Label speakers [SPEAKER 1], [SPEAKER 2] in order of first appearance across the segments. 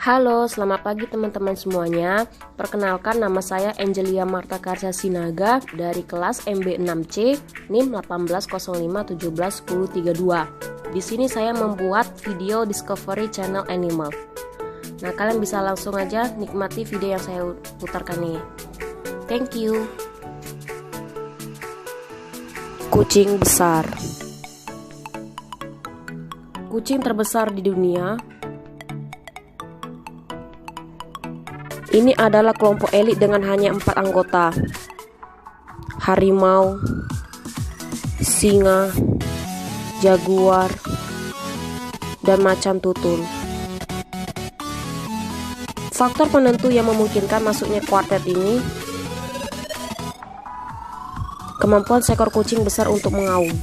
[SPEAKER 1] Halo, selamat pagi teman-teman semuanya. Perkenalkan, nama saya Angelia Marta Karsa Sinaga dari kelas MB6C NIM 1805171032. Di sini saya membuat video Discovery Channel Animal. Nah, kalian bisa langsung aja nikmati video yang saya putarkan ini. Thank you. Kucing besar. Kucing terbesar di dunia. Ini adalah kelompok elit dengan hanya 4 anggota: harimau, singa, jaguar, dan macan tutul. Faktor penentu yang memungkinkan masuknya kuartet ini: kemampuan seekor kucing besar untuk mengaum.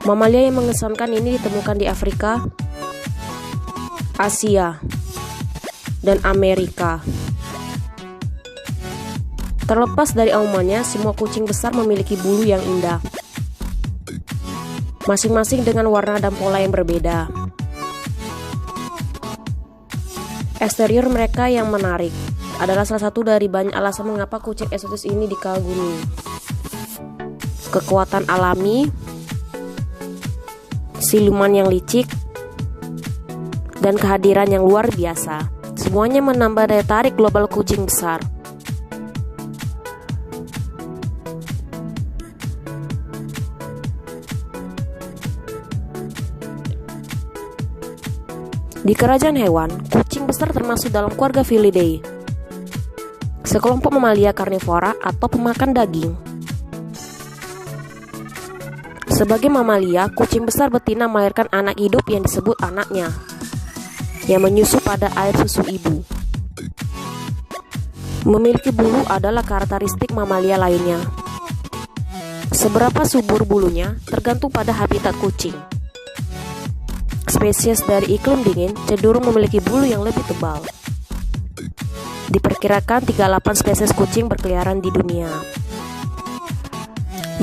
[SPEAKER 1] Mamalia yang mengesankan ini ditemukan di Afrika, Asia, dan Amerika. Terlepas dari aumannya, semua kucing besar memiliki bulu yang indah, masing-masing dengan warna dan pola yang berbeda. Eksterior mereka yang menarik adalah salah satu dari banyak alasan mengapa kucing eksotis ini dikagumi. Kekuatan alami, siluman yang licik, dan kehadiran yang luar biasa. Semuanya menambah daya tarik global kucing besar. Di kerajaan hewan, kucing besar termasuk dalam keluarga Felidae, sekelompok mamalia karnivora atau pemakan daging. Sebagai mamalia, kucing besar betina melahirkan anak hidup yang disebut anaknya, yang menyusu pada air susu ibu. Memiliki bulu adalah karakteristik mamalia lainnya. Seberapa subur bulunya tergantung pada habitat kucing. Spesies dari iklim dingin cenderung memiliki bulu yang lebih tebal. Diperkirakan 38 spesies kucing berkeliaran di dunia.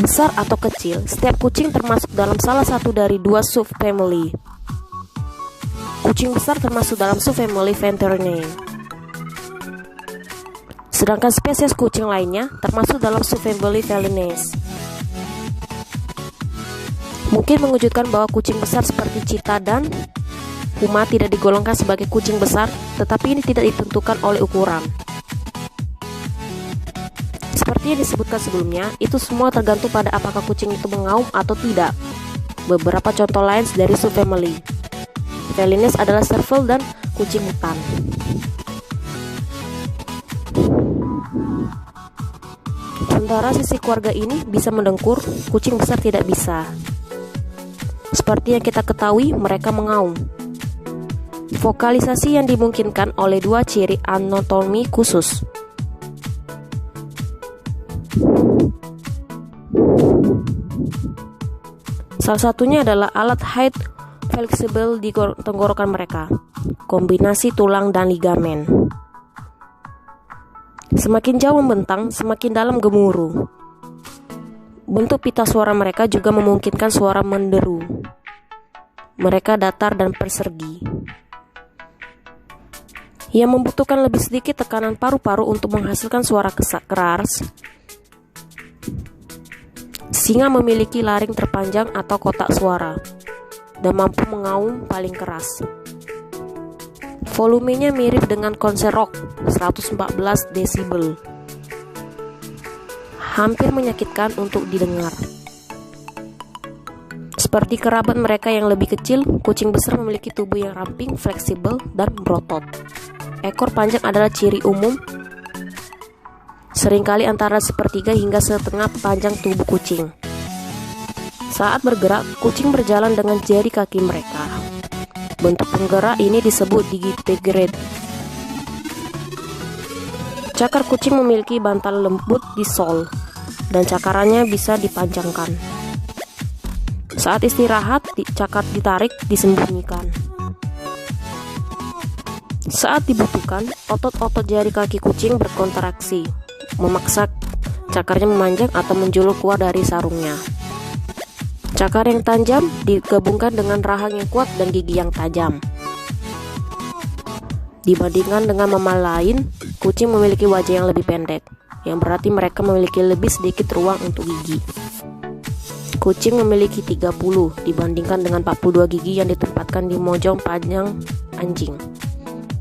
[SPEAKER 1] Besar atau kecil, setiap kucing termasuk dalam salah satu dari 2 subfamily. Kucing besar termasuk dalam subfamily Venturinae. Sedangkan spesies kucing lainnya termasuk dalam subfamily Felines. Mungkin mengejutkan bahwa kucing besar seperti cheetah dan puma tidak digolongkan sebagai kucing besar, tetapi ini tidak ditentukan oleh ukuran. Seperti yang disebutkan sebelumnya, itu semua tergantung pada apakah kucing itu mengaum atau tidak. Beberapa contoh lain dari subfamily Felines adalah serval dan kucing hutan. Sementara sisi keluarga ini bisa mendengkur, kucing besar tidak bisa. Seperti yang kita ketahui, mereka mengaum. Vokalisasi yang dimungkinkan oleh 2 ciri anatomi khusus. Salah satunya adalah alat height fleksibel di tenggorokan mereka, kombinasi tulang dan ligamen. Semakin jauh membentang, semakin dalam gemuruh. Bentuk pita suara mereka juga memungkinkan suara menderu. Mereka datar dan persegi, yang membutuhkan lebih sedikit tekanan paru-paru untuk menghasilkan suara keras. Singa memiliki laring terpanjang atau kotak suara dan mampu mengaum paling keras. Volumenya mirip dengan konser rock, 114 desibel. Hampir menyakitkan untuk didengar. Seperti kerabat mereka yang lebih kecil, kucing besar memiliki tubuh yang ramping, fleksibel, dan berotot. Ekor panjang adalah ciri umum, seringkali antara sepertiga hingga setengah panjang tubuh kucing. Saat bergerak, kucing berjalan dengan jari kaki mereka. Bentuk penggerak ini disebut digitigrade. Cakar kucing memiliki bantal lembut di sol, dan cakarannya bisa dipanjangkan. Saat istirahat, cakar ditarik, disembunyikan. Saat dibutuhkan, otot-otot jari kaki kucing berkontraksi, memaksa cakarnya memanjang atau menjulur keluar dari sarungnya. Cakar yang tajam digabungkan dengan rahang yang kuat dan gigi yang tajam. Dibandingkan dengan mamalia lain, kucing memiliki wajah yang lebih pendek, yang berarti mereka memiliki lebih sedikit ruang untuk gigi. Kucing memiliki 30 dibandingkan dengan 42 gigi yang ditempatkan di mojong panjang anjing.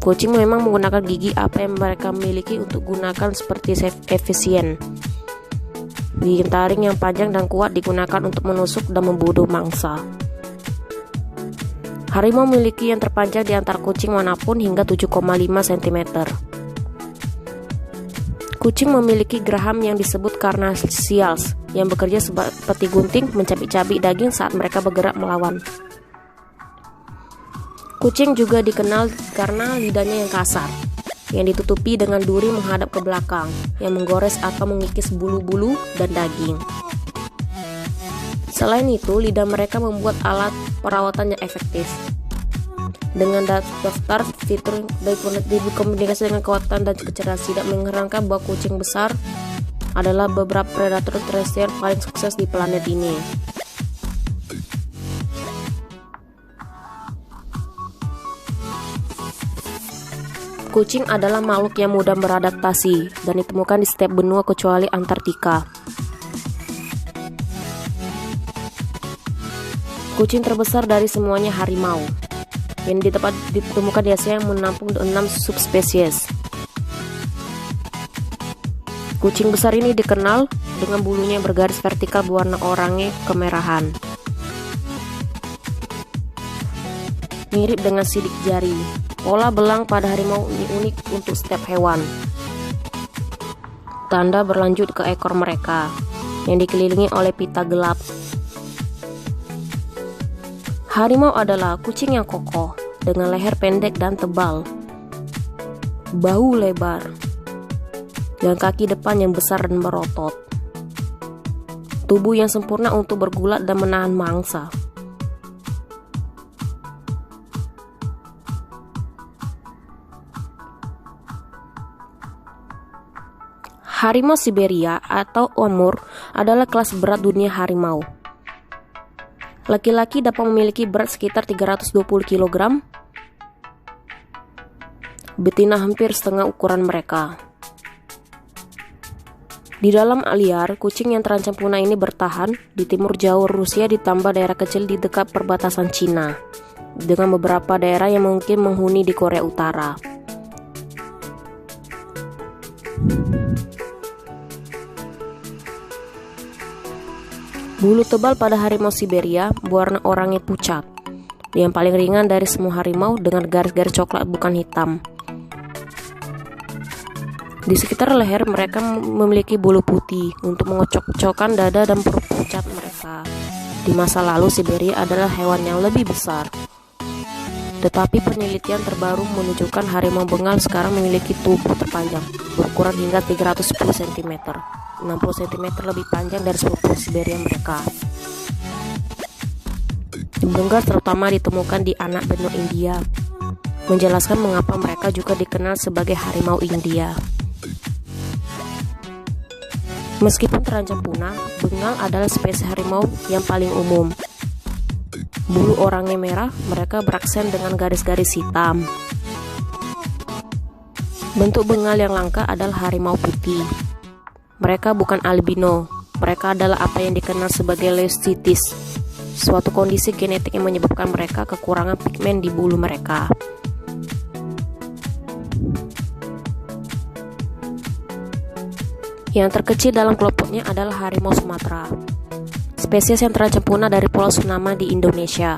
[SPEAKER 1] Kucing memang menggunakan gigi apa yang mereka miliki untuk gunakan seperti efisien. Gigi taring yang panjang dan kuat digunakan untuk menusuk dan membunuh mangsa. Harimau memiliki yang terpanjang di antara kucing manapun hingga 7,5 cm. Kucing memiliki geraham yang disebut carnassials yang bekerja seperti gunting mencabik-cabik daging saat mereka bergerak melawan. Kucing juga dikenal karena lidahnya yang kasar, yang ditutupi dengan duri menghadap ke belakang, yang menggores atau mengikis bulu-bulu dan daging. Selain itu, lidah mereka membuat alat perawatan yang efektif. Dengan daftar fitur dikombinasi dengan kekuatan dan kecerdasan, tidak mengherankan bahwa kucing besar adalah beberapa predator terestrial paling sukses di planet ini. Kucing adalah makhluk yang mudah beradaptasi dan ditemukan di setiap benua kecuali Antartika. Kucing terbesar dari semuanya harimau, yang ditemukan di Asia yang menampung 6 subspesies. Kucing besar ini dikenal dengan bulunya yang bergaris vertikal berwarna oranye kemerahan, mirip dengan sidik jari. Pola belang pada harimau ini unik untuk setiap hewan. Tanda berlanjut ke ekor mereka, yang dikelilingi oleh pita gelap. Harimau adalah kucing yang kokoh, dengan leher pendek dan tebal, bahu lebar, dan kaki depan yang besar dan berotot. Tubuh yang sempurna untuk bergulat dan menahan mangsa. Harimau Siberia atau Amur adalah kelas berat dunia harimau. Laki-laki dapat memiliki berat sekitar 320 kg, betina hampir setengah ukuran mereka. Di dalam liar, kucing yang terancam punah ini bertahan di timur jauh Rusia ditambah daerah kecil di dekat perbatasan Cina, dengan beberapa daerah yang mungkin menghuni di Korea Utara. Bulu tebal pada harimau Siberia berwarna oranye pucat, yang paling ringan dari semua harimau dengan garis-garis coklat bukan hitam. Di sekitar leher mereka memiliki bulu putih untuk mengocok-ocokkan dada dan perut pucat mereka. Di masa lalu Siberia adalah hewan yang lebih besar. Tetapi penelitian terbaru menunjukkan harimau Bengal sekarang memiliki tubuh terpanjang, berukuran hingga 310 cm. 60 cm lebih panjang dari sepupu Siberia mereka. Bengal terutama ditemukan di anak benua India, menjelaskan mengapa mereka juga dikenal sebagai harimau India. Meskipun terancam punah, Bengal adalah spesies harimau yang paling umum. Bulu orangnya merah, mereka beraksen dengan garis-garis hitam. Bentuk Bengal yang langka adalah harimau putih. Mereka bukan albino, mereka adalah apa yang dikenal sebagai leucitis, suatu kondisi genetik yang menyebabkan mereka kekurangan pigmen di bulu mereka. Yang terkecil dalam kelompoknya adalah harimau Sumatera, spesies yang terancam punah dari Pulau Sunama di Indonesia.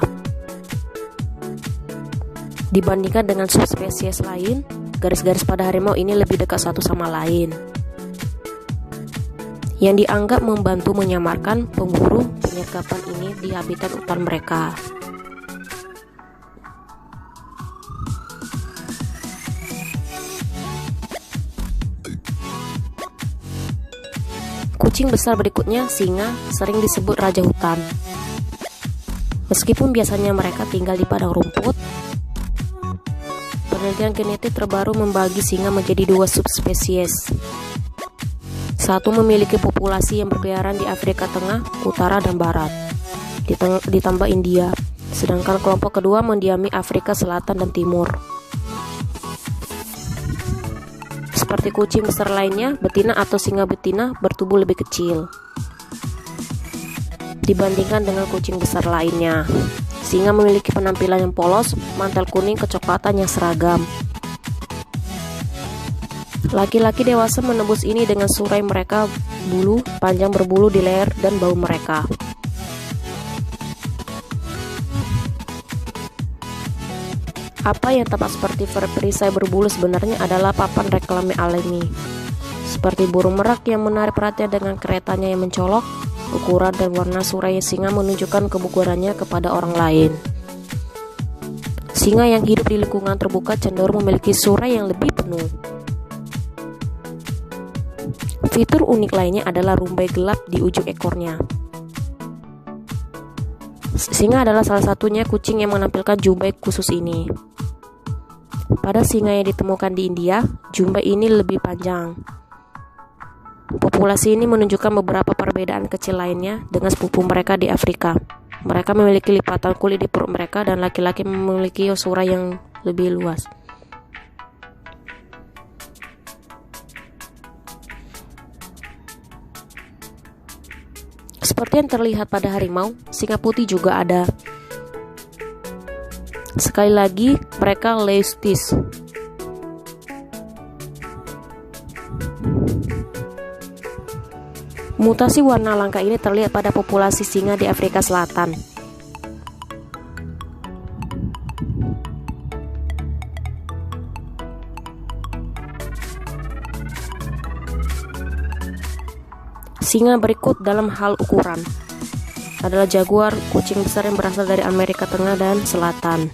[SPEAKER 1] Dibandingkan dengan subspesies lain, garis-garis pada harimau ini lebih dekat satu sama lain, yang dianggap membantu menyamarkan pemburu penyergapan ini di habitat hutan mereka. Kucing besar berikutnya, singa, sering disebut raja hutan. Meskipun biasanya mereka tinggal di padang rumput, penelitian genetik terbaru membagi singa menjadi 2 subspesies. Satu memiliki populasi yang berkeliaran di Afrika Tengah, Utara, dan Barat. ditambah India, sedangkan kelompok kedua mendiami Afrika Selatan dan Timur. Seperti kucing besar lainnya, betina atau singa betina bertubuh lebih kecil dibandingkan dengan kucing besar lainnya. Singa memiliki penampilan yang polos, mantel kuning kecoklatan yang seragam. Laki-laki dewasa menembus ini dengan surai mereka bulu panjang berbulu di leher dan bau mereka. Apa yang tampak seperti perisai berbulu sebenarnya adalah papan reklame alami. Seperti burung merak yang menarik perhatian dengan keretanya yang mencolok, ukuran dan warna surai singa menunjukkan kebugarannya kepada orang lain. Singa yang hidup di lingkungan terbuka cenderung memiliki surai yang lebih penuh. Fitur unik lainnya adalah rumbai gelap di ujung ekornya. Singa adalah salah satunya kucing yang menampilkan jumbai khusus ini. Pada singa yang ditemukan di India, jumbai ini lebih panjang. Populasi ini menunjukkan beberapa perbedaan kecil lainnya dengan sepupu mereka di Afrika. Mereka memiliki lipatan kulit di perut mereka dan laki-laki memiliki surai yang lebih luas. Seperti yang terlihat pada harimau, singa putih juga ada. Sekali lagi, mereka leustis. Mutasi warna langka ini terlihat pada populasi singa di Afrika Selatan. Singa berikut dalam hal ukuran adalah jaguar, kucing besar yang berasal dari Amerika Tengah dan Selatan,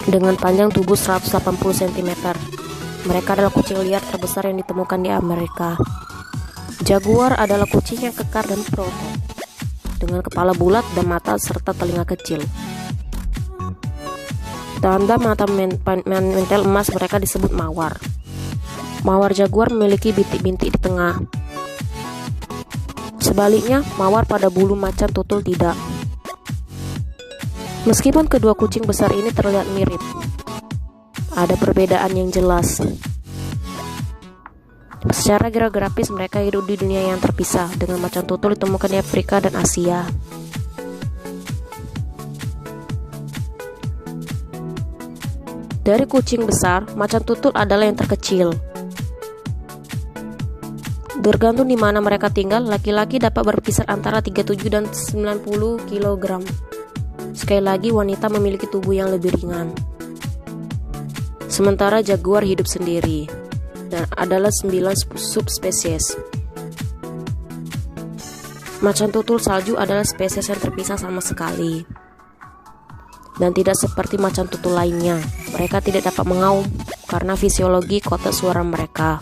[SPEAKER 1] dengan panjang tubuh 180 cm. Mereka adalah kucing liar terbesar yang ditemukan di Amerika. Jaguar adalah kucing yang kekar dan berotot, dengan kepala bulat dan mata serta telinga kecil. Tanda mata mentel emas mereka disebut mawar. Mawar jaguar memiliki bintik-bintik di tengah. Sebaliknya, mawar pada bulu macan tutul tidak. Meskipun kedua kucing besar ini terlihat mirip, ada perbedaan yang jelas. Secara geografis mereka hidup di dunia yang terpisah, dengan macan tutul ditemukan di Afrika dan Asia. Dari kucing besar, macan tutul adalah yang terkecil. Tergantung di mana mereka tinggal, laki-laki dapat berkisar antara 37 dan 90 kg. Sekali lagi, wanita memiliki tubuh yang lebih ringan. Sementara jaguar hidup sendiri dan adalah 9 subspesies. Macan tutul salju adalah spesies yang terpisah sama sekali. Dan tidak seperti macan tutul lainnya, mereka tidak dapat mengaum karena fisiologi kotak suara mereka.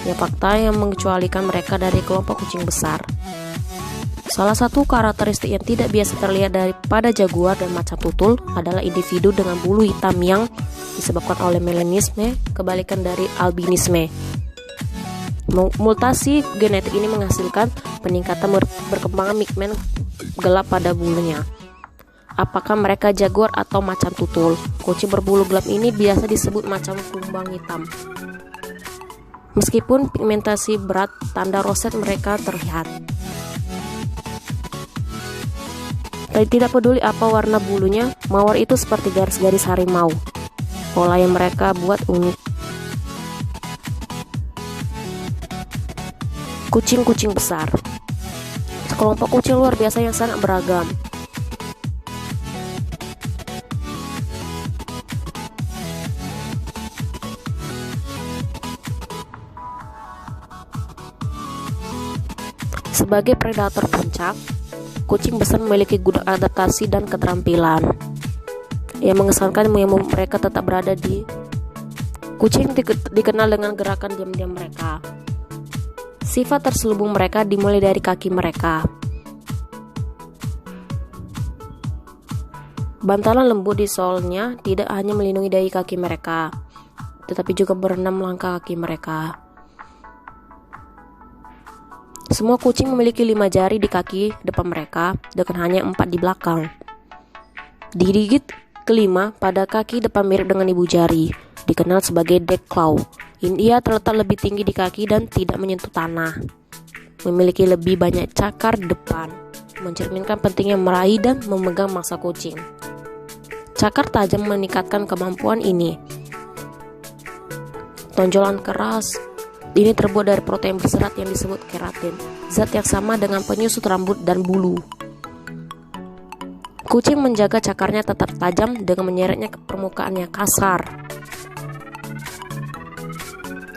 [SPEAKER 1] Ya, fakta yang mengecualikan mereka dari kelompok kucing besar. Salah satu karakteristik yang tidak biasa terlihat daripada jaguar dan macan tutul adalah individu dengan bulu hitam yang disebabkan oleh melanisme, kebalikan dari albinisme. Mutasi genetik ini menghasilkan peningkatan berkembangan pigmen gelap pada bulunya. Apakah mereka jaguar atau macan tutul? Kucing berbulu gelap ini biasa disebut macan kumbang hitam. Meskipun pigmentasi berat, tanda roset mereka terlihat. Tidak peduli apa warna bulunya, mawar itu seperti garis-garis harimau. Pola yang mereka buat unik. Kucing-kucing besar. Sekelompok kucing luar biasa yang sangat beragam. Sebagai predator puncak, kucing besar memiliki guna adaptasi dan keterampilan yang mengesankan mereka tetap berada di. Kucing dikenal dengan gerakan diam-diam mereka. Sifat terselubung mereka dimulai dari kaki mereka. Bantalan lembut di solnya tidak hanya melindungi dari kaki mereka, tetapi juga berenam langkah kaki mereka. Semua kucing memiliki 5 jari di kaki depan mereka dengan hanya 4 di belakang. Di gigit kelima pada kaki depan mirip dengan ibu jari, dikenal sebagai deck claw. Ia terletak lebih tinggi di kaki dan tidak menyentuh tanah. Memiliki lebih banyak cakar di depan, mencerminkan pentingnya meraih dan memegang mangsa kucing. Cakar tajam meningkatkan kemampuan ini. Tonjolan keras ini terbuat dari protein berserat yang disebut keratin, zat yang sama dengan penyusut rambut dan bulu. Kucing menjaga cakarnya tetap tajam dengan menyeretnya ke permukaan yang kasar.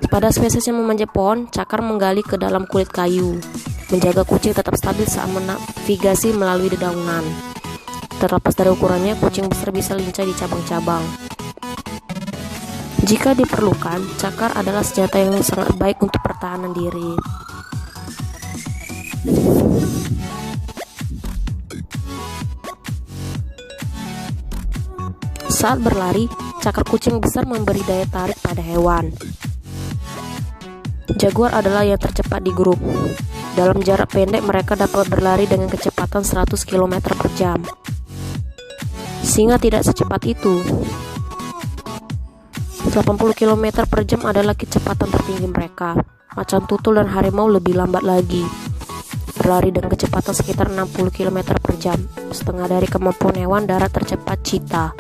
[SPEAKER 1] Pada spesies yang memanjat pohon, cakar menggali ke dalam kulit kayu, menjaga kucing tetap stabil saat menavigasi melalui dedaunan. Terlepas dari ukurannya, kucing besar bisa lincah di cabang-cabang. Jika diperlukan, cakar adalah senjata yang sangat baik untuk pertahanan diri. Saat berlari, cakar kucing besar memberi daya tarik pada hewan. Jaguar adalah yang tercepat di grup. Dalam jarak pendek, mereka dapat berlari dengan kecepatan 100 km per jam. Singa tidak secepat itu. 80 km per jam adalah kecepatan tertinggi mereka. Macan tutul dan harimau lebih lambat lagi, berlari dengan kecepatan sekitar 60 km per jam, setengah dari kemampuan hewan darat tercepat cheetah.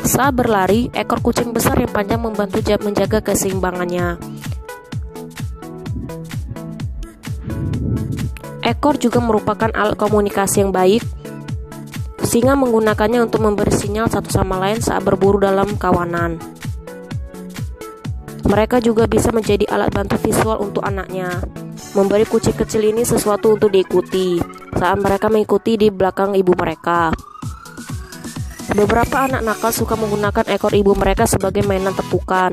[SPEAKER 1] Saat berlari, ekor kucing besar yang panjang membantu menjaga keseimbangannya. Ekor juga merupakan alat komunikasi yang baik. Singa menggunakannya untuk memberi sinyal satu sama lain saat berburu dalam kawanan. Mereka juga bisa menjadi alat bantu visual untuk anaknya, memberi kucing kecil ini sesuatu untuk diikuti saat mereka mengikuti di belakang ibu mereka. Beberapa anak nakal suka menggunakan ekor ibu mereka sebagai mainan tepukan.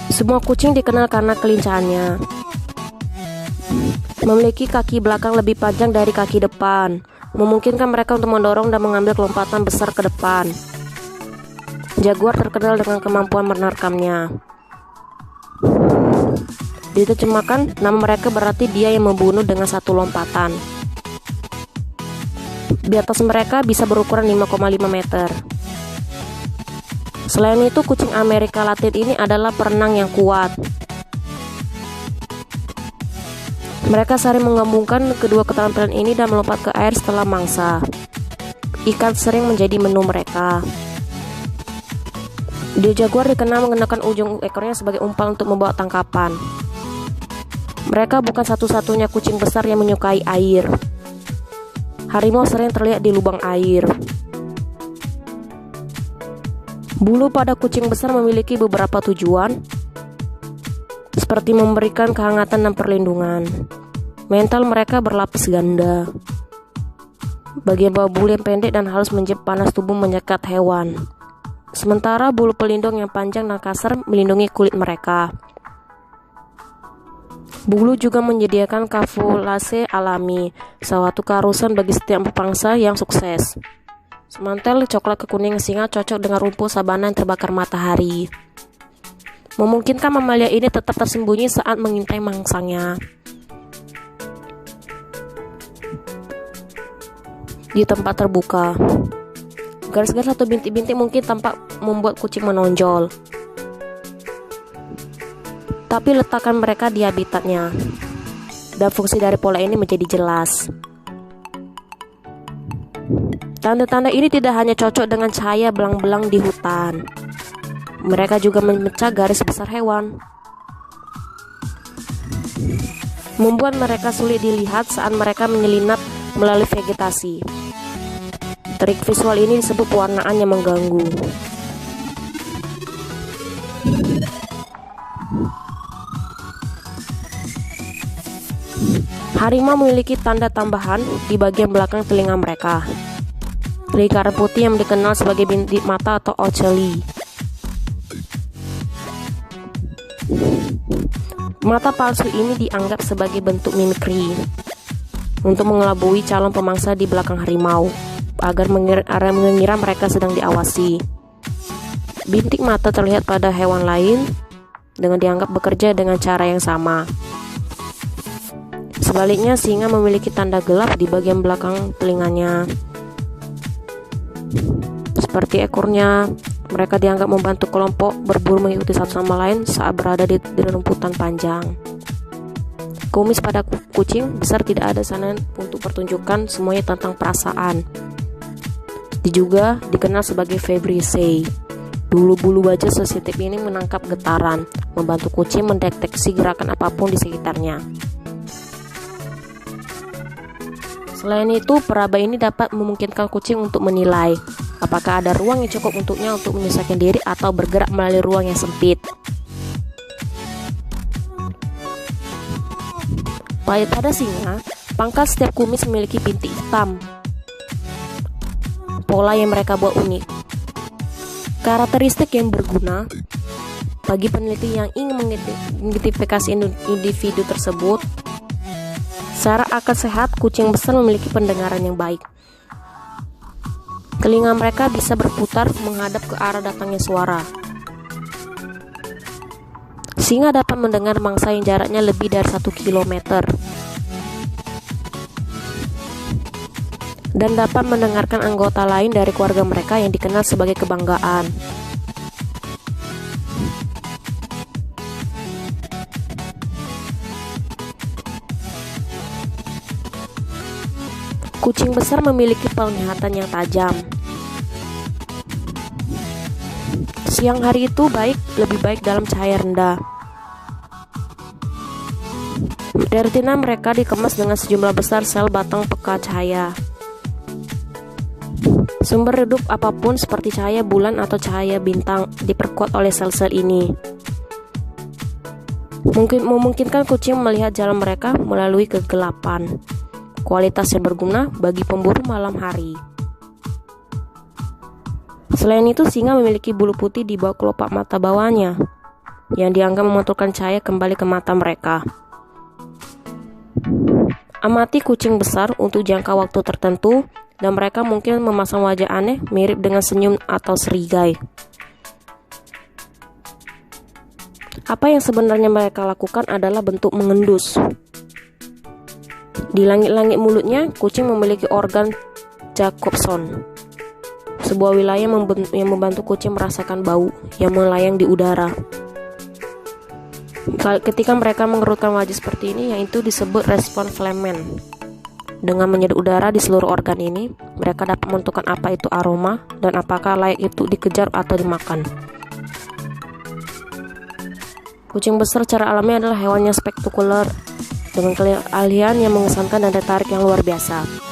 [SPEAKER 1] Semua kucing dikenal karena kelincahannya. Memiliki kaki belakang lebih panjang dari kaki depan, memungkinkan mereka untuk mendorong dan mengambil lompatan besar ke depan. Jaguar terkenal dengan kemampuan menerkamnya. Diterjemahkan, nama mereka berarti dia yang membunuh dengan satu lompatan. Di atas mereka bisa berukuran 5,5 meter. Selain itu, kucing Amerika Latin ini adalah perenang yang kuat. Mereka sering menggabungkan kedua keterampilan ini dan melompat ke air setelah mangsa. Ikan sering menjadi menu mereka. Jaguar dikenal mengenakan ujung ekornya sebagai umpan untuk membawa tangkapan. Mereka bukan satu-satunya kucing besar yang menyukai air. Harimau sering terlihat di lubang air. Bulu pada kucing besar memiliki beberapa tujuan, seperti memberikan kehangatan dan perlindungan. Mental mereka berlapis ganda. Bagian bawah bulu yang pendek dan halus menjep panas tubuh menyekat hewan. Sementara bulu pelindung yang panjang dan kasar melindungi kulit mereka. Bulu juga menyediakan kamuflase alami, suatu keharusan bagi setiap pemangsa yang sukses. Semantel coklat kekuningan singa cocok dengan rumput sabana yang terbakar matahari. Memungkinkan mamalia ini tetap tersembunyi saat mengintai mangsanya. Di tempat terbuka, garis-garis atau bintik-bintik mungkin tampak membuat kucing menonjol. Tapi letakkan mereka di habitatnya, dan fungsi dari pola ini menjadi jelas. Tanda-tanda ini tidak hanya cocok dengan cahaya belang-belang di hutan. Mereka juga memecah garis besar hewan, membuat mereka sulit dilihat saat mereka menyelinap melalui vegetasi. Trik visual ini disebut pewarnaan yang mengganggu. Harimau memiliki tanda tambahan di bagian belakang telinga mereka. Lingkaran putih yang dikenal sebagai bintik mata atau ocelli. Mata palsu ini dianggap sebagai bentuk mimikri untuk mengelabui calon pemangsa di belakang harimau agar mengira mereka sedang diawasi. Bintik mata terlihat pada hewan lain dengan dianggap bekerja dengan cara yang sama. Sebaliknya, singa memiliki tanda gelap di bagian belakang telinganya. Seperti ekornya, mereka dianggap membantu kelompok berburu mengikuti satu sama lain saat berada di rumputan panjang. Kumis pada kucing besar tidak ada sana untuk pertunjukan semuanya tentang perasaan. Juga dikenal sebagai vibrissae. Bulu wajah sensitif ini menangkap getaran, membantu kucing mendeteksi gerakan apapun di sekitarnya. Selain itu, peraba ini dapat memungkinkan kucing untuk menilai apakah ada ruang yang cukup untuknya untuk menyelesaikan diri atau bergerak melalui ruang yang sempit. Pada singa, pangkal setiap kumis memiliki bintik hitam. Pola yang mereka buat unik. Karakteristik yang berguna bagi peneliti yang ingin mengidentifikasi individu tersebut. Secara akal sehat, kucing besar memiliki pendengaran yang baik. Telinga mereka bisa berputar menghadap ke arah datangnya suara. Singa dapat mendengar mangsa yang jaraknya lebih dari 1 km dan dapat mendengarkan anggota lain dari keluarga mereka yang dikenal sebagai kebanggaan. Kucing besar memiliki penglihatan yang tajam. Siang hari itu lebih baik dalam cahaya rendah. Retina mereka dikemas dengan sejumlah besar sel batang peka cahaya. Sumber redup apapun seperti cahaya bulan atau cahaya bintang diperkuat oleh sel-sel ini. Memungkinkan kucing melihat jalan mereka melalui kegelapan. Kualitas yang berguna bagi pemburu malam hari. Selain itu, singa memiliki bulu putih di bawah kelopak mata bawahnya yang dianggap memantulkan cahaya kembali ke mata mereka. Amati kucing besar untuk jangka waktu tertentu dan mereka mungkin memasang wajah aneh mirip dengan senyum atau serigai. Apa yang sebenarnya mereka lakukan adalah bentuk mengendus. Di langit-langit mulutnya, kucing memiliki organ Jacobson, sebuah wilayah yang membantu kucing merasakan bau yang melayang di udara. Ketika mereka mengerutkan wajah seperti ini, yaitu disebut respon Flehmen. Dengan menyedot udara di seluruh organ ini, mereka dapat menentukan apa itu aroma dan apakah layak itu dikejar atau dimakan. Kucing besar secara alami adalah hewan yang spektakuler dengan keahlian yang mengesankan dan daya tarik yang luar biasa.